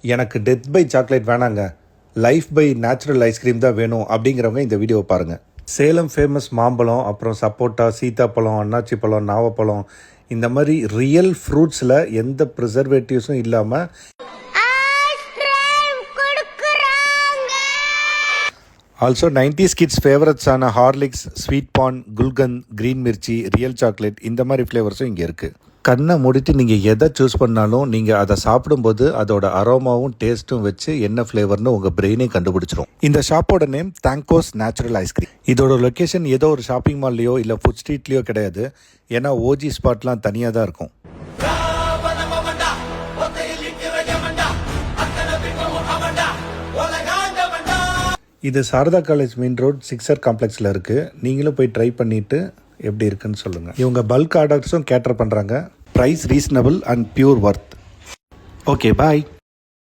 எனக்கு death by chocolate வேணாங்க, life by natural ice cream தான் வேணும் அப்படிங்கிறவங்க இந்த வீடியோவை பாருங்கள். சேலம் ஃபேமஸ் மாம்பழம், அப்புறம் சப்போட்டா, சீத்தாப்பழம், அன்னாச்சி பழம், நாவப்பழம், இந்த மாதிரி ரியல் ஃப்ரூட்ஸில் எந்த ப்ரிசர்வேட்டிவ்ஸும் இல்லாமல் ஆல்சோ 90s கிட்ஸ் ஃபேவரட்ஸான Horlicks, sweet paan, gulkand, green mirchi, real chocolate, இந்த மாதிரி ஃப்ளேவர்ஸும் இங்கே இருக்குது. கண்ணை மூடிட்டு நீங்கள் எதை சூஸ் பண்ணாலும் நீங்கள் அதை சாப்பிடும்போது அதோட அரோமாவும் டேஸ்ட்டும் வச்சு என்ன ஃப்ளேவர்னு உங்கள் பிரெயினே கண்டுபிடிச்சிரும். இந்த ஷாப்போட நேம் தேங்கோஸ் நேச்சுரல் ஐஸ்கிரீம். இதோட லொக்கேஷன் ஏதோ ஒரு ஷாப்பிங் மால்லையோ இல்லை ஃபுட் ஸ்ட்ரீட்லேயோ கிடையாது. ஏன்னா ஓஜி ஸ்பாட்லாம் தனியாக தான் இருக்கும். இது Sarada college main road 6R காம்ப்ளெக்ஸில் இருக்குது. நீங்களும் போய் ட்ரை பண்ணிவிட்டு எப்படி இருக்குன்னு சொல்லுங்கள். இவங்க பல்க் ஆர்டர்ஸும் கேட்டர் பண்ணுறாங்க. Price reasonable and pure worth. Okay, bye.